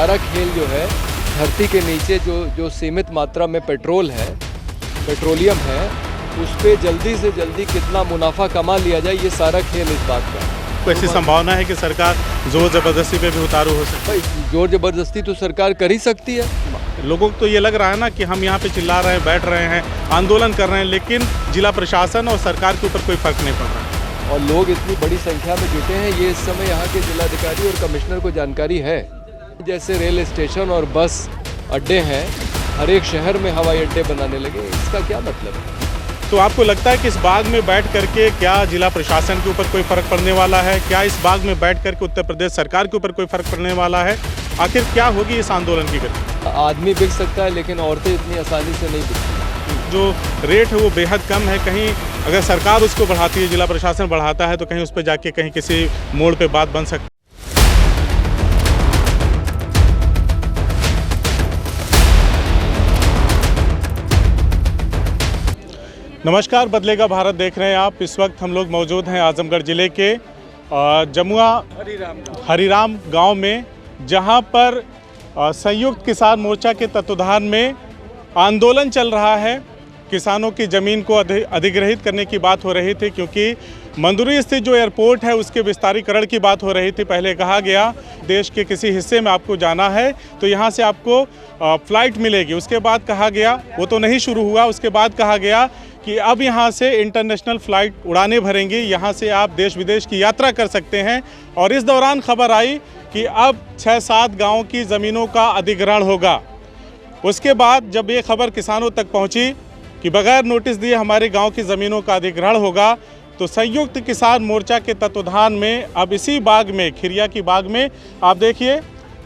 सारा खेल जो है धरती के नीचे जो सीमित मात्रा में पेट्रोल है, पेट्रोलियम है, उस पर जल्दी से जल्दी कितना मुनाफा कमा लिया जाए, ये सारा खेल इस बात का है। कोई ऐसी संभावना है कि सरकार जोर ज़बरदस्ती पे भी उतारू हो सकती भाई जोर ज़बरदस्ती तो सरकार कर ही सकती है। लोगों को तो ये लग रहा है ना कि हम यहाँ पे चिल्ला रहे हैं, बैठ रहे हैं, आंदोलन कर रहे हैं, लेकिन जिला प्रशासन और सरकार के ऊपर कोई फर्क नहीं पड़ रहा और लोग इतनी बड़ी संख्या में जुटे हैं, ये इस समय यहाँ के जिलाधिकारी और कमिश्नर को जानकारी है। जैसे रेल स्टेशन और बस अड्डे हैं, हर एक शहर में हवाई अड्डे बनाने लगे, इसका क्या मतलब है? तो आपको लगता है कि इस बाग में बैठ करके क्या जिला प्रशासन के ऊपर कोई फर्क पड़ने वाला है? क्या इस बाग में बैठ करके उत्तर प्रदेश सरकार के ऊपर कोई फर्क पड़ने वाला है? आखिर क्या होगी इस आंदोलन की गति? आदमी बिक सकता है लेकिन औरतें इतनी आसानी से नहीं बिकती। जो रेट है वो बेहद कम है। कहीं अगर सरकार उसको बढ़ाती है, जिला प्रशासन बढ़ाता है, तो कहीं उस पर जाके कहीं किसी मोड़ पे बात बन सकती है। नमस्कार, बदलेगा भारत देख रहे हैं आप। इस वक्त हम लोग मौजूद हैं आजमगढ़ ज़िले के जमुआ हरिराम गांव में, जहां पर संयुक्त किसान मोर्चा के तत्वाधान में आंदोलन चल रहा है। किसानों की ज़मीन को अधिग्रहित करने की बात हो रही थी, क्योंकि मंदुरी स्थित जो एयरपोर्ट है उसके विस्तारीकरण की बात हो रही थी। पहले कहा गया देश के किसी हिस्से में आपको जाना है तो यहाँ से आपको फ़्लाइट मिलेगी। उसके बाद कहा गया, वो तो नहीं शुरू हुआ, उसके बाद कहा गया कि अब यहाँ से इंटरनेशनल फ़्लाइट उड़ानें भरेंगी, यहाँ से आप देश विदेश की यात्रा कर सकते हैं। और इस दौरान खबर आई कि अब 6-7 गाँव की ज़मीनों का अधिग्रहण होगा। उसके बाद जब ये खबर किसानों तक पहुँची कि बगैर नोटिस दिए हमारे गांव की ज़मीनों का अधिग्रहण होगा, तो संयुक्त किसान मोर्चा के तत्वाधान में अब इसी बाग में, खिरिया की बाग में, आप देखिए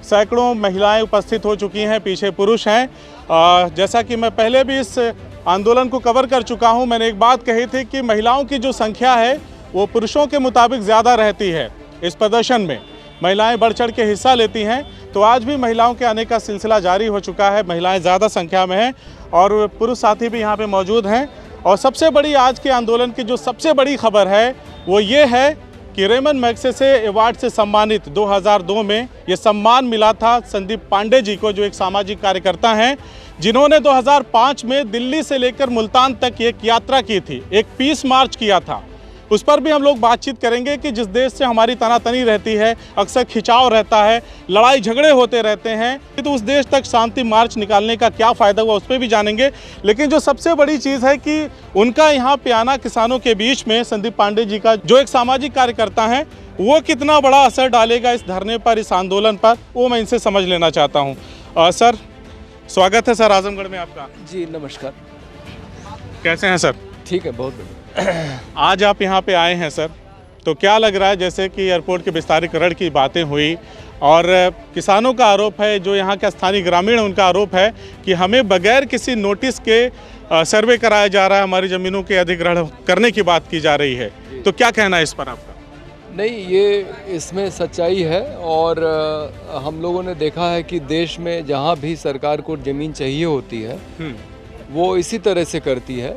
सैकड़ों महिलाएं उपस्थित हो चुकी हैं, पीछे पुरुष हैं। जैसा कि मैं पहले भी इस आंदोलन को कवर कर चुका हूं, मैंने एक बात कही थी कि महिलाओं की जो संख्या है वो पुरुषों के मुताबिक ज़्यादा रहती है। इस प्रदर्शन में महिलाएं बढ़ चढ़ के हिस्सा लेती हैं, तो आज भी महिलाओं के आने का सिलसिला जारी हो चुका है। महिलाएं ज़्यादा संख्या में हैं और पुरुष साथी भी यहाँ पे मौजूद हैं। और सबसे बड़ी आज के आंदोलन की जो सबसे बड़ी खबर है वो ये है कि रेमन मैग्सेसे अवार्ड से सम्मानित 2002 में ये सम्मान मिला था संदीप पांडे जी को, जो एक सामाजिक कार्यकर्ता हैं, जिन्होंने 2005 में दिल्ली से लेकर मुल्तान तक एक यात्रा की थी, एक पीस मार्च किया था। उस पर भी हम लोग बातचीत करेंगे कि जिस देश से हमारी तनातनी रहती है, अक्सर खिंचाव रहता है, लड़ाई झगड़े होते रहते हैं, तो उस देश तक शांति मार्च निकालने का क्या फ़ायदा हुआ, उस पर भी जानेंगे। लेकिन जो सबसे बड़ी चीज़ है कि उनका यहाँ पे आना किसानों के बीच में, संदीप पांडे जी का जो एक सामाजिक कार्यकर्ता हैं, वो कितना बड़ा असर डालेगा इस धरने पर, इस आंदोलन पर, वो मैं इनसे समझ लेना चाहता हूँ। सर, स्वागत है सर आजमगढ़ में आपका। जी नमस्कार। कैसे हैं सर? ठीक है, बहुत बढ़िया। आज आप यहाँ पे आए हैं सर, तो क्या लग रहा है? जैसे कि एयरपोर्ट के विस्तारीकरण की बातें हुई और किसानों का आरोप है, जो यहाँ के स्थानीय ग्रामीण उनका आरोप है कि हमें बगैर किसी नोटिस के सर्वे कराया जा रहा है, हमारी ज़मीनों के अधिग्रहण करने की बात की जा रही है, तो क्या कहना है इस पर आपका? नहीं, ये इसमें सच्चाई है और हम लोगों ने देखा है कि देश में जहाँ भी सरकार को ज़मीन चाहिए होती है वो इसी तरह से करती है।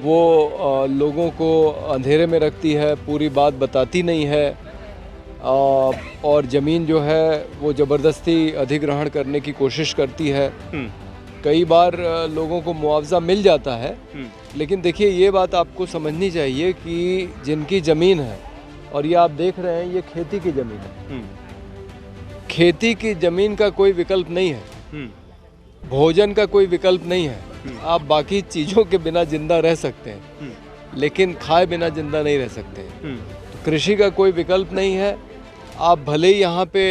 वो लोगों को अंधेरे में रखती है, पूरी बात बताती नहीं है और ज़मीन जो है वो ज़बरदस्ती अधिग्रहण करने की कोशिश करती है। कई बार लोगों को मुआवजा मिल जाता है, लेकिन देखिए ये बात आपको समझनी चाहिए कि जिनकी ज़मीन है, और ये आप देख रहे हैं, ये खेती की ज़मीन है, खेती की ज़मीन का कोई विकल्प नहीं है, भोजन का कोई विकल्प नहीं है। आप बाकी चीज़ों के बिना जिंदा रह सकते हैं, लेकिन खाए बिना जिंदा नहीं रह सकते। तो कृषि का कोई विकल्प नहीं है। आप भले ही यहाँ पे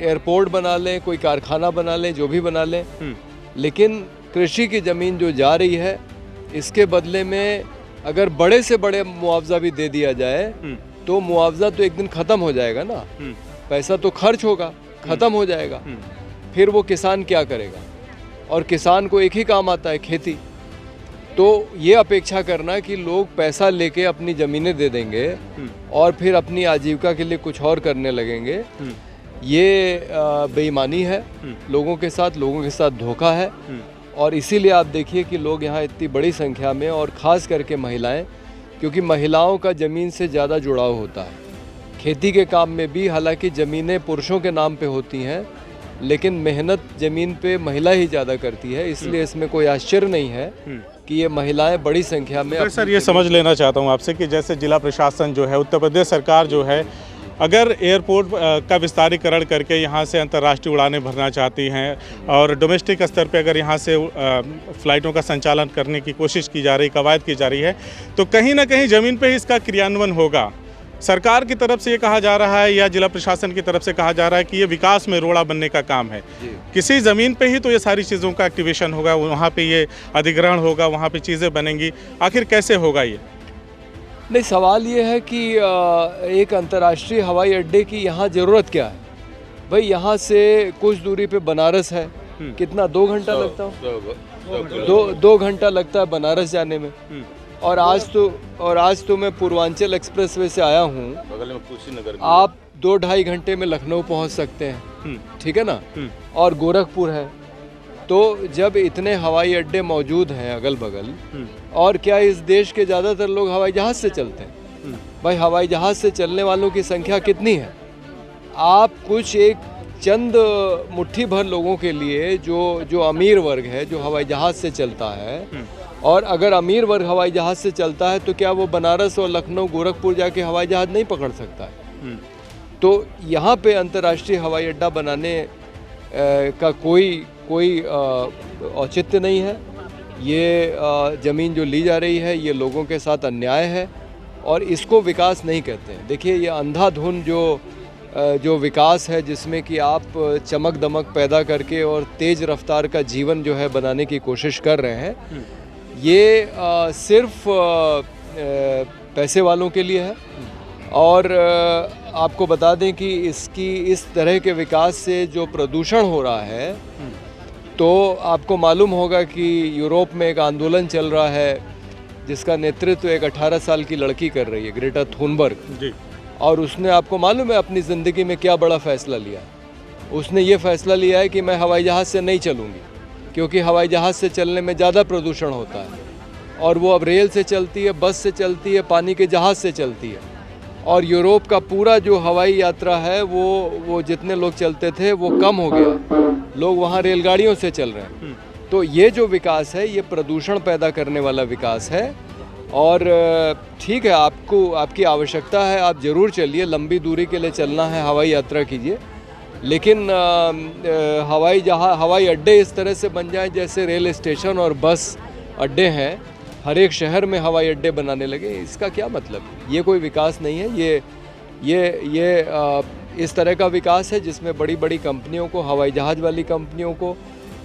एयरपोर्ट बना लें, कोई कारखाना बना लें, जो भी बना लें, लेकिन कृषि की ज़मीन जो जा रही है, इसके बदले में अगर बड़े से बड़े मुआवजा भी दे दिया जाए तो मुआवजा तो एक दिन ख़त्म हो जाएगा ना, पैसा तो खर्च होगा, ख़त्म हो जाएगा, फिर वो किसान क्या करेगा? और किसान को एक ही काम आता है, खेती। तो ये अपेक्षा करना कि लोग पैसा लेके अपनी ज़मीनें दे देंगे और फिर अपनी आजीविका के लिए कुछ और करने लगेंगे, ये बेईमानी है लोगों के साथ धोखा है। और इसीलिए आप देखिए कि लोग यहाँ इतनी बड़ी संख्या में, और ख़ास करके महिलाएं, क्योंकि महिलाओं का ज़मीन से ज़्यादा जुड़ाव होता है। खेती के काम में भी हालांकि ज़मीनें पुरुषों के नाम पे होती हैं, लेकिन मेहनत ज़मीन पे महिला ही ज़्यादा करती है, इसलिए इसमें कोई आश्चर्य नहीं है कि ये महिलाएं बड़ी संख्या में। सर ये समझ लेना चाहता हूँ आपसे कि जैसे जिला प्रशासन जो है, उत्तर प्रदेश सरकार जो है, अगर एयरपोर्ट का विस्तारीकरण करके यहाँ से अंतर्राष्ट्रीय उड़ानें भरना चाहती हैं और डोमेस्टिक स्तर पे अगर यहाँ से फ़्लाइटों का संचालन करने की कोशिश की जा रही, कवायद की जा रही है, तो कहीं ना कहीं ज़मीन पे ही इसका क्रियान्वयन होगा। सरकार की तरफ से ये कहा जा रहा है या जिला प्रशासन की तरफ से कहा जा रहा है कि ये विकास में रोड़ा बनने का काम है। किसी ज़मीन पे ही तो ये सारी चीज़ों का एक्टिवेशन होगा, वहाँ पे ये अधिग्रहण होगा, वहाँ पे चीज़ें बनेंगी, आखिर कैसे होगा ये? नहीं, सवाल ये है कि एक अंतर्राष्ट्रीय हवाई अड्डे की यहाँ ज़रूरत क्या है? भाई यहाँ से कुछ दूरी पे बनारस है, कितना 2 घंटा लगता है? 2 घंटा लगता है बनारस जाने में। और आज तो मैं पूर्वांचल एक्सप्रेसवे से आया हूँ, बगल में कुशीनगर, आप 2-2.5 घंटे में लखनऊ पहुँच सकते हैं, ठीक है ना? और गोरखपुर है। तो जब इतने हवाई अड्डे मौजूद हैं अगल बगल, और क्या इस देश के ज़्यादातर लोग हवाई जहाज़ से चलते हैं? भाई हवाई जहाज़ से चलने वालों की संख्या कितनी है? आप कुछ एक चंद मुट्ठी भर लोगों के लिए जो अमीर वर्ग है, जो हवाई जहाज़ से चलता है, और अगर अमीर वर्ग हवाई जहाज़ से चलता है तो क्या वो बनारस और लखनऊ गोरखपुर जाके हवाई जहाज़ नहीं पकड़ सकता है? तो यहाँ पे अंतर्राष्ट्रीय हवाई अड्डा बनाने का कोई औचित्य नहीं है। ये ज़मीन जो ली जा रही है ये लोगों के साथ अन्याय है और इसको विकास नहीं कहते हैं। देखिए ये अंधाधुन जो विकास है, जिसमें कि आप चमक दमक पैदा करके और तेज़ रफ्तार का जीवन जो है बनाने की कोशिश कर रहे हैं, ये सिर्फ पैसे वालों के लिए है। और आपको बता दें कि इस तरह के विकास से जो प्रदूषण हो रहा है, तो आपको मालूम होगा कि यूरोप में एक आंदोलन चल रहा है जिसका नेतृत्व एक 18 साल की लड़की कर रही है, ग्रेटा थुनबर्ग। और उसने, आपको मालूम है, अपनी ज़िंदगी में क्या बड़ा फ़ैसला लिया। उसने ये फ़ैसला लिया है कि मैं हवाई जहाज़ से नहीं चलूँगी, क्योंकि हवाई जहाज़ से चलने में ज़्यादा प्रदूषण होता है। और वो अब रेल से चलती है, बस से चलती है, पानी के जहाज़ से चलती है। और यूरोप का पूरा जो हवाई यात्रा है वो जितने लोग चलते थे वो कम हो गया, लोग वहाँ रेलगाड़ियों से चल रहे हैं। तो ये जो विकास है ये प्रदूषण पैदा करने वाला विकास है। और ठीक है, आपकी आवश्यकता है, आप ज़रूर चलिए, लंबी दूरी के लिए चलना है, हवाई यात्रा कीजिए, लेकिन हवाई अड्डे इस तरह से बन जाए जैसे रेल स्टेशन और बस अड्डे हैं, हर एक शहर में हवाई अड्डे बनाने लगे, इसका क्या मतलब? ये कोई विकास नहीं है। ये इस तरह का विकास है जिसमें बड़ी बड़ी कंपनियों को, हवाई जहाज़ वाली कंपनियों को,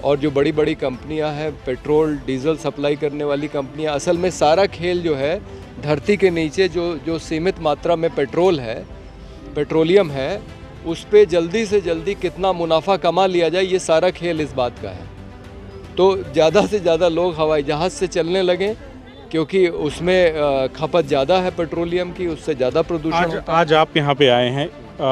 और जो बड़ी बड़ी कंपनियां हैं पेट्रोल डीजल सप्लाई करने वाली कंपनियां, असल में सारा खेल जो है धरती के नीचे जो सीमित मात्रा में पेट्रोलियम है, उस पे जल्दी से जल्दी कितना मुनाफा कमा लिया जाए, ये सारा खेल इस बात का है। तो ज़्यादा से ज़्यादा लोग हवाई जहाज़ से चलने लगें, क्योंकि उसमें खपत ज़्यादा है पेट्रोलियम की, उससे ज़्यादा प्रदूषण होता है। आज आप यहाँ पे आए हैं,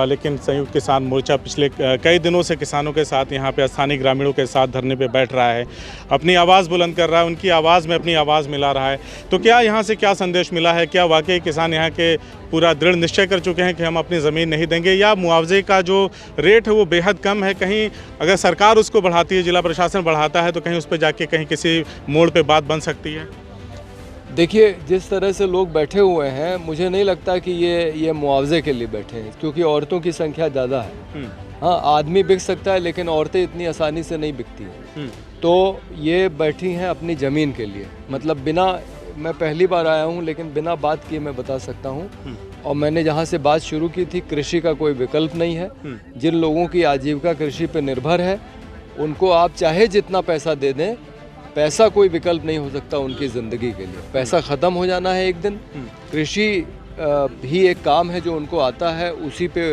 लेकिन संयुक्त किसान मोर्चा पिछले कई दिनों से किसानों के साथ, यहाँ पे स्थानीय ग्रामीणों के साथ धरने पे बैठ रहा है, अपनी आवाज़ बुलंद कर रहा है, उनकी आवाज़ में अपनी आवाज़ मिला रहा है। तो क्या यहाँ से क्या संदेश मिला है? क्या वाकई किसान यहाँ के पूरा दृढ़ निश्चय कर चुके हैं कि हम अपनी ज़मीन नहीं देंगे, या मुआवजे का जो रेट है वो बेहद कम है? कहीं अगर सरकार उसको बढ़ाती है, जिला प्रशासन बढ़ाता है, तो कहीं उस पर जाके कहीं किसी मोड़ पर बात बन सकती है? देखिए, जिस तरह से लोग बैठे हुए हैं, मुझे नहीं लगता कि ये मुआवजे के लिए बैठे हैं, क्योंकि औरतों की संख्या ज़्यादा है। हाँ, आदमी बिक सकता है, लेकिन औरतें इतनी आसानी से नहीं बिकती हैं। तो ये बैठी हैं अपनी ज़मीन के लिए, मतलब मैं पहली बार आया हूँ, लेकिन बिना बात किए मैं बता सकता हूँ। और मैंने जहाँ से बात शुरू की थी, कृषि का कोई विकल्प नहीं है। जिन लोगों की आजीविका कृषि पर निर्भर है, उनको आप चाहे जितना पैसा दे दें, पैसा कोई विकल्प नहीं हो सकता उनकी ज़िंदगी के लिए। पैसा ख़त्म हो जाना है एक दिन। कृषि भी एक काम है जो उनको आता है, उसी पे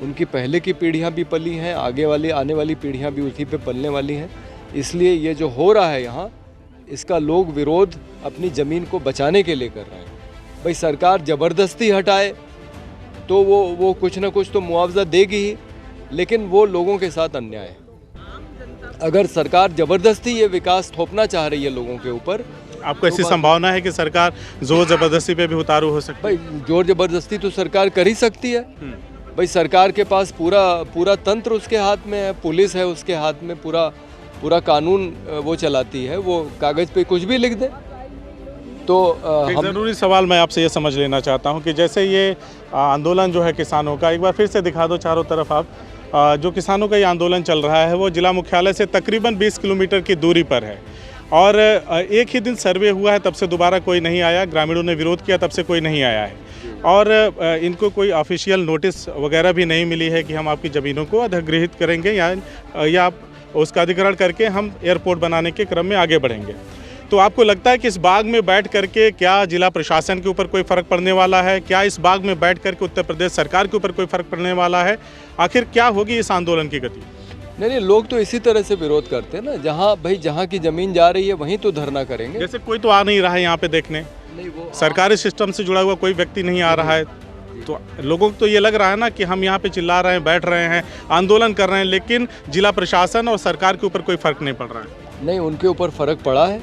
उनकी पहले की पीढ़ियां भी पली हैं, आने वाली पीढ़ियां भी उसी पे पलने वाली हैं। इसलिए ये जो हो रहा है यहाँ, इसका लोग विरोध अपनी ज़मीन को बचाने के लिए कर रहे हैं। भाई सरकार ज़बरदस्ती हटाए तो वो कुछ ना कुछ तो मुआवजा देगी ही, लेकिन वो लोगों के साथ अन्याय है। अगर सरकार ज़बरदस्ती ये विकास थोपना चाह रही है लोगों के ऊपर, आपको ऐसी संभावना है कि सरकार जोर ज़बरदस्ती पे भी उतारू हो सकती है? भाई जोर ज़बरदस्ती तो सरकार कर ही सकती है, भाई सरकार के पास पूरा तंत्र उसके हाथ में है, पुलिस है उसके हाथ में, पूरा कानून वो चलाती है, वो कागज़ पे कुछ भी लिख दे। तो एक ज़रूरी सवाल मैं आपसे ये समझ लेना चाहता हूँ कि जैसे ये आंदोलन जो है किसानों का, एक बार फिर से दिखा दो चारों तरफ आप, जो किसानों का ये आंदोलन चल रहा है वो जिला मुख्यालय से तकरीबन 20 किलोमीटर की दूरी पर है और एक ही दिन सर्वे हुआ है, तब से दोबारा कोई नहीं आया, ग्रामीणों ने विरोध किया, तब से कोई नहीं आया है और इनको कोई ऑफिशियल नोटिस वगैरह भी नहीं मिली है कि हम आपकी ज़मीनों को अधिग्रहित करेंगे या आप उसका अधिग्रहण करके हम एयरपोर्ट बनाने के क्रम में आगे बढ़ेंगे। तो आपको लगता है कि इस बाग में बैठ करके क्या जिला प्रशासन के ऊपर कोई फ़र्क पड़ने वाला है? क्या इस बाग में बैठ करके उत्तर प्रदेश सरकार के ऊपर कोई फ़र्क पड़ने वाला है? आखिर क्या होगी इस आंदोलन की गति? नहीं, लोग तो इसी तरह से विरोध करते हैं ना, जहाँ की ज़मीन जा रही है वहीं तो धरना करेंगे। जैसे कोई तो आ नहीं रहा है यहाँ पे देखने, नहीं, वो सरकारी सिस्टम से जुड़ा हुआ कोई व्यक्ति नहीं आ रहा है, तो लोगों को तो ये लग रहा है ना कि हम यहाँ पे चिल्ला रहे हैं, बैठ रहे हैं, आंदोलन कर रहे हैं, लेकिन जिला प्रशासन और सरकार के ऊपर कोई फ़र्क नहीं पड़ रहा है। नहीं, उनके ऊपर फ़र्क पड़ा है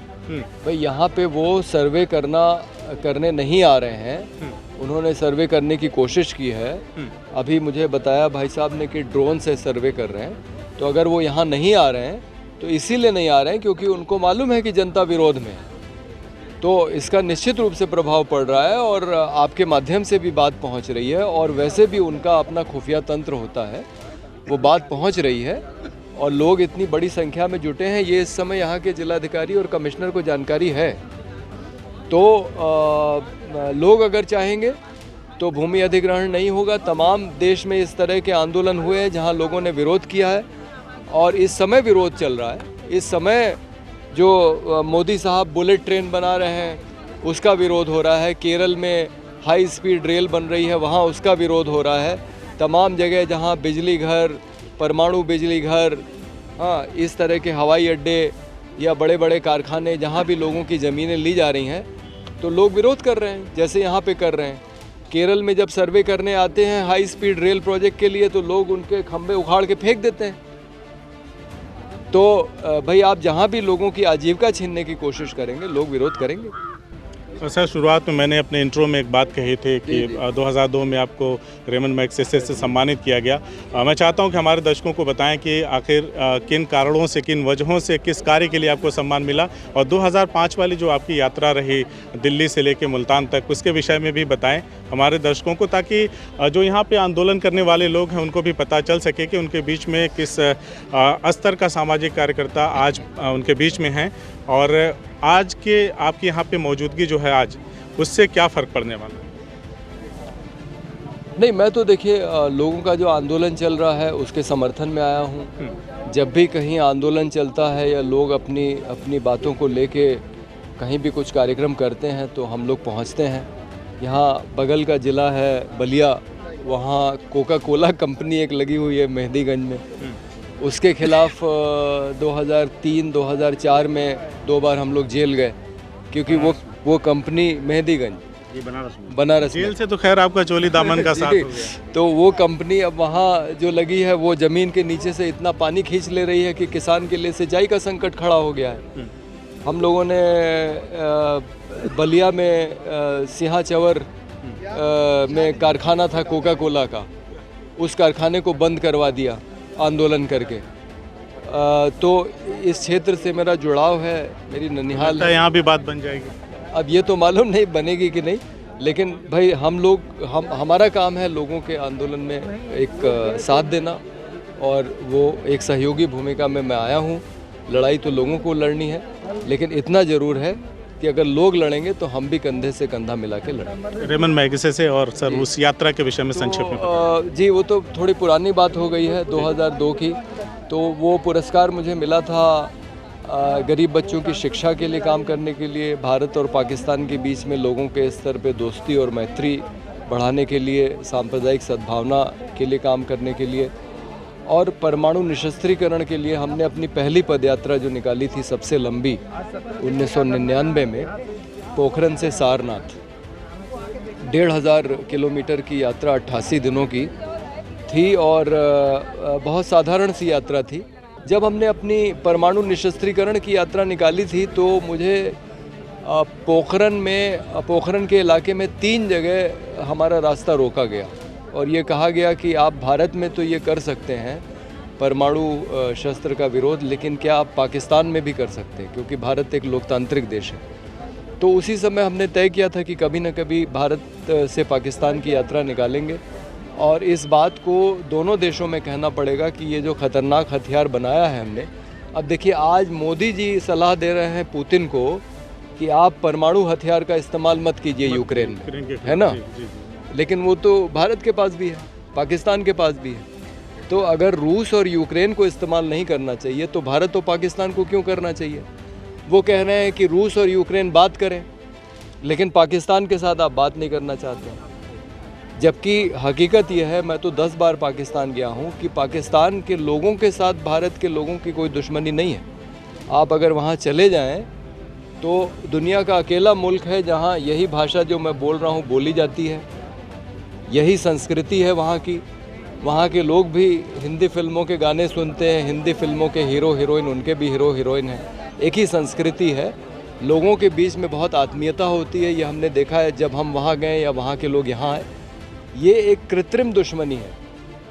भाई। यहाँ पे वो सर्वे करने नहीं आ रहे हैं, उन्होंने सर्वे करने की कोशिश की है। अभी मुझे बताया भाई साहब ने कि ड्रोन से सर्वे कर रहे हैं। तो अगर वो यहाँ नहीं आ रहे हैं तो इसीलिए नहीं आ रहे हैं क्योंकि उनको मालूम है कि जनता विरोध में है। तो इसका निश्चित रूप से प्रभाव पड़ रहा है और आपके माध्यम से भी बात पहुँच रही है और वैसे भी उनका अपना खुफिया तंत्र होता है, वो बात पहुँच रही है और लोग इतनी बड़ी संख्या में जुटे हैं, ये इस समय यहाँ के जिलाधिकारी और कमिश्नर को जानकारी है। तो लोग अगर चाहेंगे तो भूमि अधिग्रहण नहीं होगा। तमाम देश में इस तरह के आंदोलन हुए हैं जहाँ लोगों ने विरोध किया है और इस समय विरोध चल रहा है। इस समय जो मोदी साहब बुलेट ट्रेन बना रहे हैं उसका विरोध हो रहा है, केरल में हाई स्पीड रेल बन रही है वहाँ उसका विरोध हो रहा है। तमाम जगह जहाँ बिजली घर, परमाणु बिजली घर, हाँ, इस तरह के हवाई अड्डे या बड़े बड़े कारखाने जहाँ भी लोगों की ज़मीनें ली जा रही हैं तो लोग विरोध कर रहे हैं, जैसे यहाँ पे कर रहे हैं। केरल में जब सर्वे करने आते हैं हाई स्पीड रेल प्रोजेक्ट के लिए तो लोग उनके खंभे उखाड़ के फेंक देते हैं। तो भाई आप जहाँ भी लोगों की आजीविका छीनने की कोशिश करेंगे लोग विरोध करेंगे। सर, शुरुआत में मैंने अपने इंट्रो में एक बात कही थी कि 2002 में आपको रेमन मैग्सेसे से सम्मानित किया गया। मैं चाहता हूं कि हमारे दर्शकों को बताएं कि आखिर किन कारणों से, किन वजहों से, किस कार्य के लिए आपको सम्मान मिला और 2005 वाली जो आपकी यात्रा रही दिल्ली से लेकर मुल्तान तक, उसके विषय में भी बताएं हमारे दर्शकों को, ताकि जो यहाँ पर आंदोलन करने वाले लोग हैं उनको भी पता चल सके कि उनके बीच में किस स्तर का सामाजिक कार्यकर्ता आज उनके बीच में हैं और आज के आपकी यहाँ पे मौजूदगी जो है आज, उससे क्या फ़र्क पड़ने वाला है? नहीं, मैं तो देखिए लोगों का जो आंदोलन चल रहा है उसके समर्थन में आया हूँ। जब भी कहीं आंदोलन चलता है या लोग अपनी बातों को लेके कहीं भी कुछ कार्यक्रम करते हैं तो हम लोग पहुँचते हैं। यहाँ बगल का ज़िला है बलिया, वहाँ कोका कोला कंपनी एक लगी हुई है मेहंदीगंज में, उसके खिलाफ 2003-2004 में 2 बार हम लोग जेल गए क्योंकि वो कंपनी मेहंदीगंज बनारस जेल से तो खैर आपका चोली दामन का साथ हो गया। तो वो कंपनी अब वहाँ जो लगी है वो ज़मीन के नीचे से इतना पानी खींच ले रही है कि किसान के लिए सिंचाई का संकट खड़ा हो गया है। हम लोगों ने बलिया में सिंहा चवर में कारखाना था कोका कोला का, उस कारखाने को बंद करवा दिया आंदोलन करके। तो इस क्षेत्र से मेरा जुड़ाव है, मेरी ननिहाल है। यहाँ भी बात बन जाएगी, अब ये तो मालूम नहीं बनेगी कि नहीं, लेकिन भाई हमारा काम है लोगों के आंदोलन में एक साथ देना और वो एक सहयोगी भूमिका में मैं आया हूँ। लड़ाई तो लोगों को लड़नी है, लेकिन इतना ज़रूर है कि अगर लोग लड़ेंगे तो हम भी कंधे से कंधा मिला के लड़ेंगे। रेमन मैग्सेसे और सर उस यात्रा के विषय में संक्षेप में जी, वो तो थोड़ी पुरानी बात हो गई है, 2002 की। तो वो पुरस्कार मुझे मिला था गरीब बच्चों की शिक्षा के लिए काम करने के लिए, भारत और पाकिस्तान के बीच में लोगों के स्तर पे दोस्ती और मैत्री बढ़ाने के लिए, सांप्रदायिक सद्भावना के लिए काम करने के लिए और परमाणु निशस्त्रीकरण के लिए हमने अपनी पहली पदयात्रा जो निकाली थी सबसे लंबी 1999 में पोखरन से सारनाथ, 1500 किलोमीटर की यात्रा 88 दिनों की थी और बहुत साधारण सी यात्रा थी। जब हमने अपनी परमाणु निशस्त्रीकरण की यात्रा निकाली थी तो मुझे पोखरन के इलाके में 3 जगह हमारा रास्ता रोका गया और ये कहा गया कि आप भारत में तो ये कर सकते हैं परमाणु शस्त्र का विरोध, लेकिन क्या आप पाकिस्तान में भी कर सकते हैं, क्योंकि भारत एक लोकतांत्रिक देश है। तो उसी समय हमने तय किया था कि कभी न कभी भारत से पाकिस्तान की यात्रा निकालेंगे और इस बात को दोनों देशों में कहना पड़ेगा कि ये जो खतरनाक हथियार बनाया है हमने। अब देखिए, आज मोदी जी सलाह दे रहे हैं पुतिन को कि आप परमाणु हथियार का इस्तेमाल मत कीजिए यूक्रेन में, है ना? लेकिन वो तो भारत के पास भी है, पाकिस्तान के पास भी है। तो अगर रूस और यूक्रेन को इस्तेमाल नहीं करना चाहिए तो भारत और पाकिस्तान को क्यों करना चाहिए? वो कह रहे हैं कि रूस और यूक्रेन बात करें, लेकिन पाकिस्तान के साथ आप बात नहीं करना चाहते। जबकि हकीकत यह है, मैं तो 10 बार पाकिस्तान गया हूँ, कि पाकिस्तान के लोगों के साथ भारत के लोगों की कोई दुश्मनी नहीं है। आप अगर वहाँ चले जाएं तो दुनिया का अकेला मुल्क है जहाँ यही भाषा जो मैं बोल रहा हूँ बोली जाती है, यही संस्कृति है वहाँ की। वहाँ के लोग भी हिंदी फिल्मों के गाने सुनते हैं, हिंदी फिल्मों के हीरो हीरोइन उनके भी हीरो हीरोइन हैं। एक ही संस्कृति है, लोगों के बीच में बहुत आत्मीयता होती है। ये हमने देखा है जब हम वहाँ गए या वहाँ के लोग यहाँ आए। ये एक कृत्रिम दुश्मनी है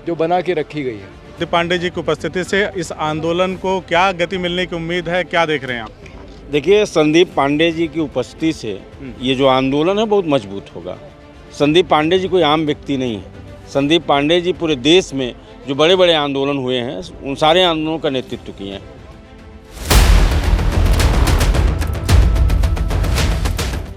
जो बना के रखी गई है। संदीप पांडे जी की उपस्थिति से इस आंदोलन को क्या गति मिलने की उम्मीद है, क्या देख रहे हैं आप? देखिए, संदीप पांडे जी की उपस्थिति से ये जो आंदोलन है बहुत मजबूत होगा। संदीप पांडे जी कोई आम व्यक्ति नहीं है। संदीप पांडे जी पूरे देश में जो बड़े बड़े आंदोलन हुए हैं उन सारे आंदोलनों का नेतृत्व किए हैं।